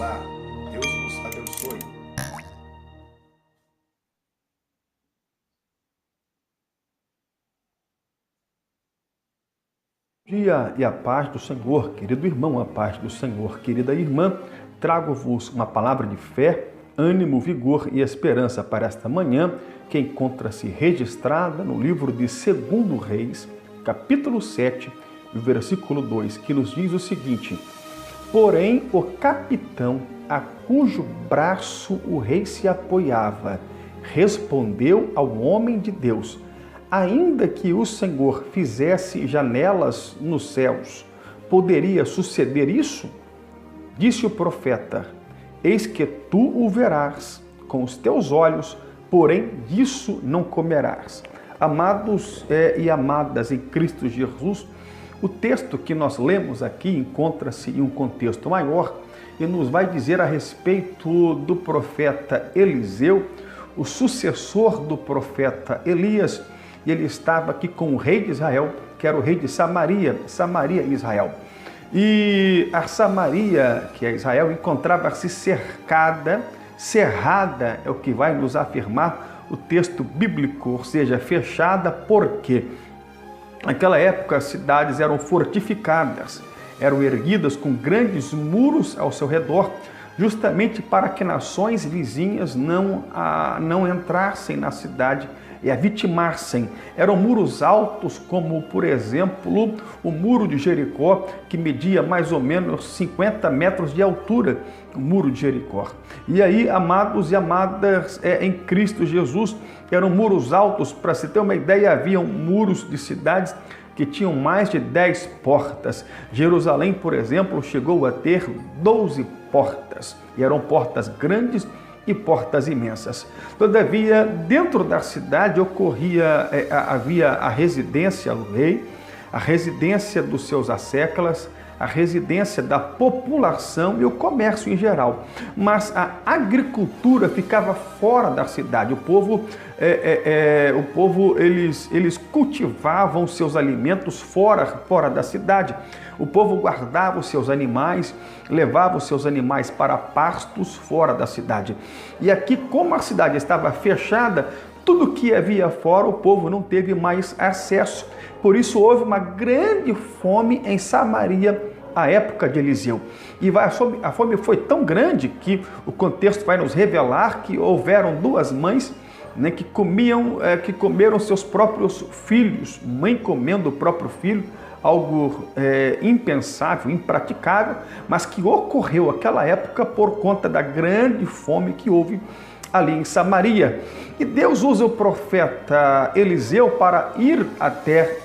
Olá, Deus vos abençoe. Dia e a paz do Senhor, querido irmão, a paz do Senhor, querida irmã, trago-vos uma palavra de fé, ânimo, vigor e esperança para esta manhã, que encontra-se registrada no livro de 2 Reis, capítulo 7, versículo 2, que nos diz o seguinte: porém, o capitão, a cujo braço o rei se apoiava, respondeu ao homem de Deus: ainda que o Senhor fizesse janelas nos céus, poderia suceder isso? Disse o profeta: eis que tu o verás com os teus olhos, porém disso não comerás. Amados e amadas em Cristo Jesus, o texto que nós lemos aqui encontra-se em um contexto maior e nos vai dizer a respeito do profeta Eliseu, o sucessor do profeta Elias. E ele estava aqui com o rei de Israel, que era o rei de Samaria e Israel. E a Samaria, que é Israel, encontrava-se cerrada, é o que vai nos afirmar o texto bíblico, ou seja, fechada, porque naquela época as cidades eram fortificadas, eram erguidas com grandes muros ao seu redor, justamente para que nações vizinhas não entrassem na cidade e a vitimassem. Eram muros altos, como, por exemplo, o muro de Jericó, que media mais ou menos 50 metros de altura, o muro de Jericó. E aí, amados e amadas em Cristo Jesus, eram muros altos. Para se ter uma ideia, haviam muros de cidades que tinham mais de 10 portas. Jerusalém, por exemplo, chegou a ter 12 portas, e eram portas grandes e portas imensas. Todavia, dentro da cidade havia a residência do rei, a residência dos seus asseclas, a residência da população e o comércio em geral. Mas a agricultura ficava fora da cidade. O povo eles cultivavam seus alimentos fora da cidade. O povo guardava os seus animais, levava os seus animais para pastos fora da cidade. E aqui, como a cidade estava fechada, tudo que havia fora, o povo não teve mais acesso. Por isso houve uma grande fome em Samaria à época de Eliseu. E a fome foi tão grande que o contexto vai nos revelar que houveram duas mães, né, que comeram seus próprios filhos, mãe comendo o próprio filho, algo impensável, impraticável, mas que ocorreu naquela época por conta da grande fome que houve ali em Samaria. E Deus usa o profeta Eliseu para ir até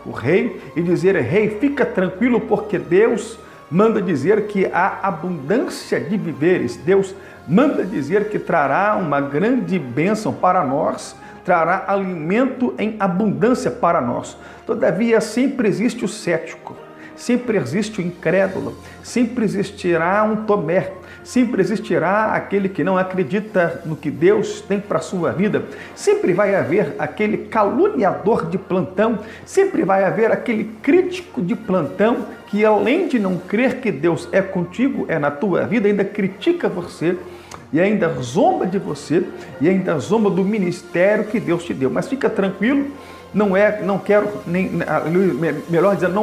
o rei e dizer: rei, fica tranquilo, porque Deus manda dizer que há abundância de víveres. Deus manda dizer que trará uma grande bênção para nós, trará alimento em abundância para nós. Todavia, sempre existe o cético, sempre existe o incrédulo, sempre existirá um Tomé, sempre existirá aquele que não acredita no que Deus tem para a sua vida, sempre vai haver aquele caluniador de plantão, sempre vai haver aquele crítico de plantão que, além de não crer que Deus é contigo, é na tua vida, ainda critica você, e ainda zomba de você, e ainda zomba do ministério que Deus te deu. Mas fica tranquilo, não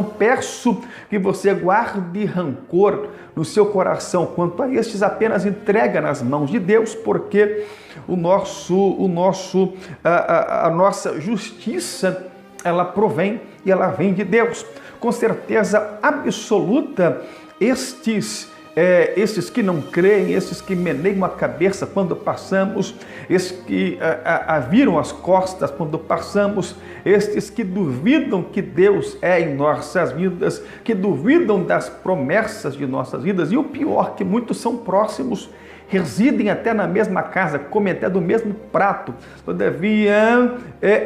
peço que você guarde rancor no seu coração quanto a estes, apenas entrega nas mãos de Deus, porque a nossa justiça, ela provém e ela vem de Deus. Com certeza absoluta, estes que não creem, esses que meneiam a cabeça quando passamos, esses que viram as costas quando passamos, estes que duvidam que Deus é em nossas vidas, que duvidam das promessas de nossas vidas, e o pior, que muitos são próximos, residem até na mesma casa, comem até do mesmo prato. Todavia,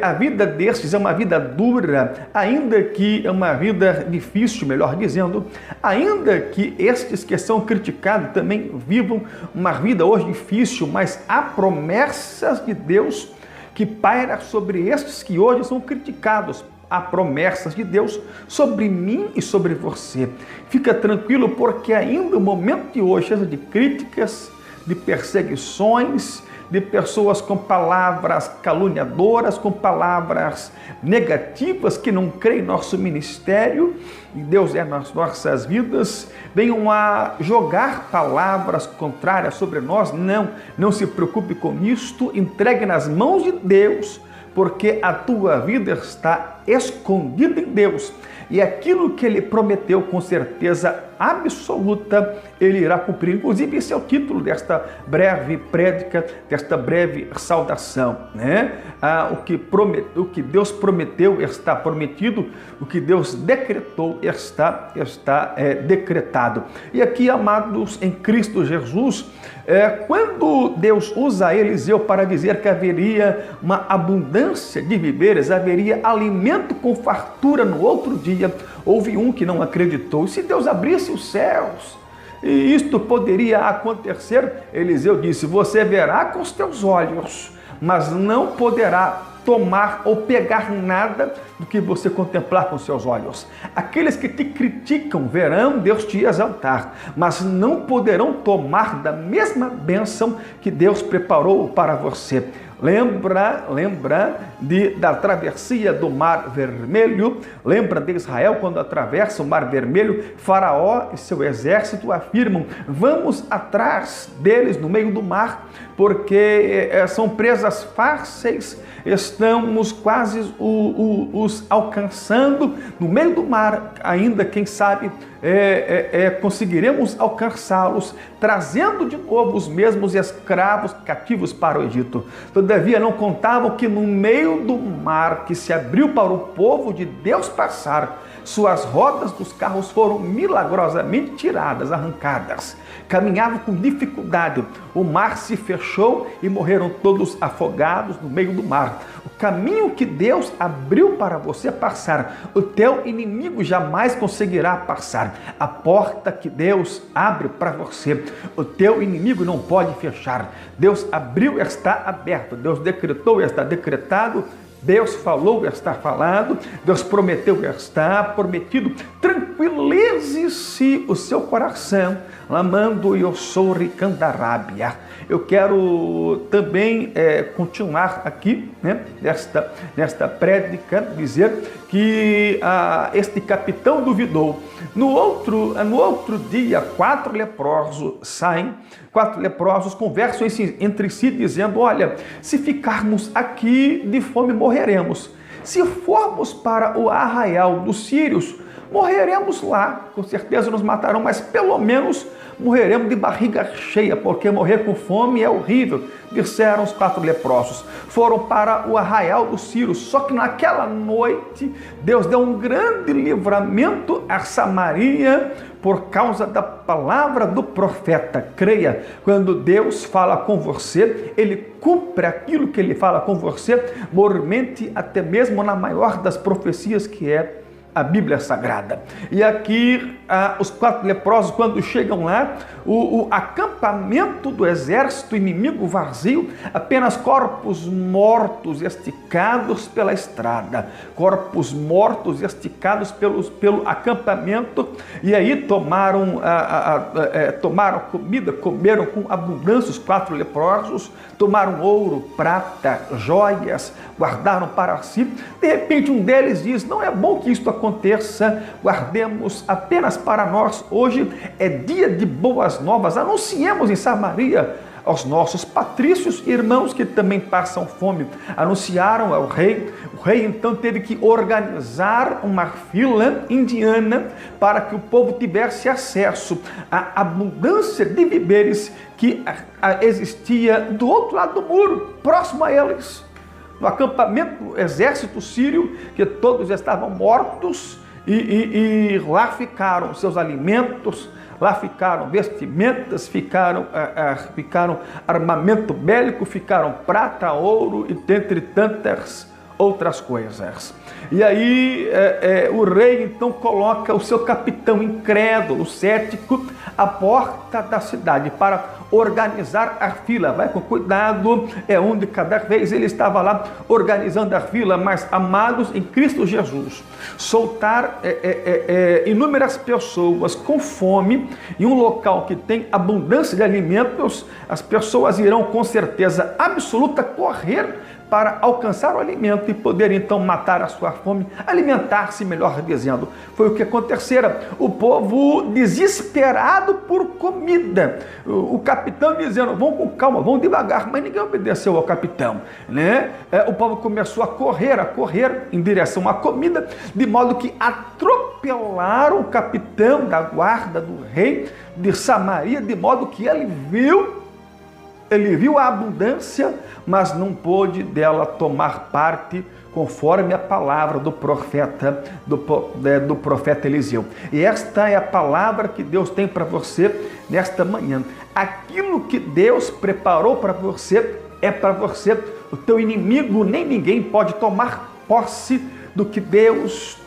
a vida destes é uma vida dura, ainda que é uma vida difícil, melhor dizendo, ainda que estes que são criticados também vivam uma vida hoje difícil, mas há promessas de Deus que paira sobre estes que hoje são criticados. há promessas de Deus sobre mim e sobre você. Fica tranquilo, porque ainda o momento de hoje, cheio de críticas, de perseguições, de pessoas com palavras caluniadoras, com palavras negativas, que não creem em nosso ministério, e Deus é nas nossas vidas, venham a jogar palavras contrárias sobre nós. Não se preocupe com isto, entregue nas mãos de Deus, porque a tua vida está escondida em Deus. E aquilo que Ele prometeu, com certeza absoluta, Ele irá cumprir. Inclusive, esse é o título desta breve prédica, desta breve saudação, né? O que Deus prometeu está prometido, o que Deus decretou está decretado. E aqui, amados em Cristo Jesus, quando Deus usa Eliseu para dizer que haveria uma abundância de víveres, haveria alimento com fartura no outro dia, houve um que não acreditou. E se Deus abrisse os céus, e isto poderia acontecer, Eliseu disse: você verá com os teus olhos, mas não poderá tomar ou pegar nada do que você contemplar com seus olhos. Aqueles que te criticam verão Deus te exaltar, mas não poderão tomar da mesma bênção que Deus preparou para você. Lembra da travessia do Mar Vermelho? Lembra de Israel quando atravessa o Mar Vermelho? Faraó e seu exército afirmam: vamos atrás deles no meio do mar, porque são presas fáceis, estamos quase os alcançando no meio do mar. Ainda, quem sabe, conseguiremos alcançá-los, trazendo de novo os mesmos escravos cativos para o Egito. Todavia, não contavam que no meio do mar que se abriu para o povo de Deus passar, suas rodas dos carros foram milagrosamente tiradas, arrancadas. Caminhavam com dificuldade, o mar se fechou e morreram todos afogados no meio do mar. O caminho que Deus abriu para você passar, o teu inimigo jamais conseguirá passar. A porta que Deus abre para você, o teu inimigo não pode fechar. Deus abriu, está aberto. Deus decretou, está decretado. Deus falou, está falado. Deus prometeu, está prometido. Tranquilize-se o seu coração, lamando eu sou ricandarábia. Eu quero também continuar aqui, né, nesta prédica, dizer que este capitão duvidou. No outro dia, 4 leprosos saem. 4 leprosos conversam entre si, dizendo: olha, se ficarmos aqui de fome, morreremos. Se formos para o arraial dos sírios, morreremos lá. Com certeza nos matarão, mas pelo menos morreremos de barriga cheia, porque morrer com fome é horrível, disseram os 4 leprosos. Foram para o arraial dos sírios, só que naquela noite Deus deu um grande livramento a Samaria por causa da palavra do profeta. Creia, quando Deus fala com você, Ele cumpre aquilo que Ele fala com você, mormente até mesmo na maior das profecias, que é a Bíblia Sagrada. E aqui os 4 leprosos, quando chegam lá, o acampamento do exército inimigo vazio, apenas corpos mortos esticados pela estrada, corpos mortos esticados pelo acampamento. E aí tomaram comida, comeram com abundância os 4 leprosos, tomaram ouro, prata, joias, guardaram para si. De repente um deles diz: não é bom que isto aconteça, guardemos apenas para nós. Hoje é dia de boas novas, anunciemos em Samaria aos nossos patrícios irmãos que também passam fome. Anunciaram ao rei. O rei então teve que organizar uma fila indiana para que o povo tivesse acesso à abundância de víveres que existia do outro lado do muro, próximo a eles, no acampamento do exército sírio, que todos estavam mortos, e lá ficaram seus alimentos, lá ficaram vestimentas, ficaram armamento bélico, ficaram prata, ouro e dentre tantas outras coisas. E aí o rei então coloca o seu capitão incrédulo, cético, à porta da cidade para organizar a fila. Vai com cuidado, um de cada vez. Ele estava lá organizando a fila, mas amados em Cristo Jesus, soltar inúmeras pessoas com fome em um local que tem abundância de alimentos, as pessoas irão com certeza absoluta correr para alcançar o alimento e poder então matar a sua fome, alimentar-se, melhor dizendo. Foi o que acontecera. O povo desesperado por comida. O capitão dizendo, vão com calma, vão devagar, mas ninguém obedeceu ao capitão, né? O povo começou a correr em direção à comida, de modo que atropelaram o capitão da guarda do rei de Samaria, de modo que ele viu a abundância, mas não pôde dela tomar parte, conforme a palavra do profeta Eliseu. E esta é a palavra que Deus tem para você nesta manhã. Aquilo que Deus preparou para você é para você. O teu inimigo, nem ninguém pode tomar posse do que Deus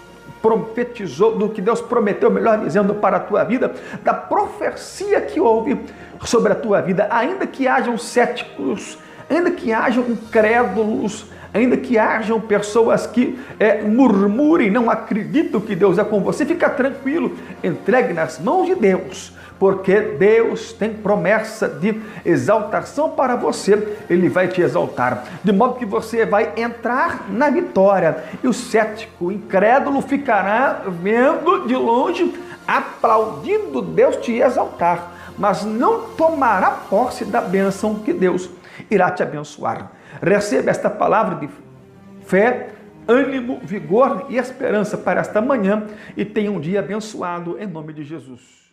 profetizou, do que Deus prometeu, melhor dizendo, para a tua vida, da profecia que houve sobre a tua vida. Ainda que hajam céticos, ainda que hajam incrédulos, ainda que hajam pessoas que murmurem, não acreditam que Deus é com você, fica tranquilo, entregue nas mãos de Deus, porque Deus tem promessa de exaltação para você. Ele vai te exaltar, de modo que você vai entrar na vitória, e o cético, o incrédulo ficará vendo de longe, aplaudindo Deus te exaltar, mas não tomará posse da bênção que Deus irá te abençoar. Receba esta palavra de fé, ânimo, vigor e esperança para esta manhã, e tenha um dia abençoado em nome de Jesus.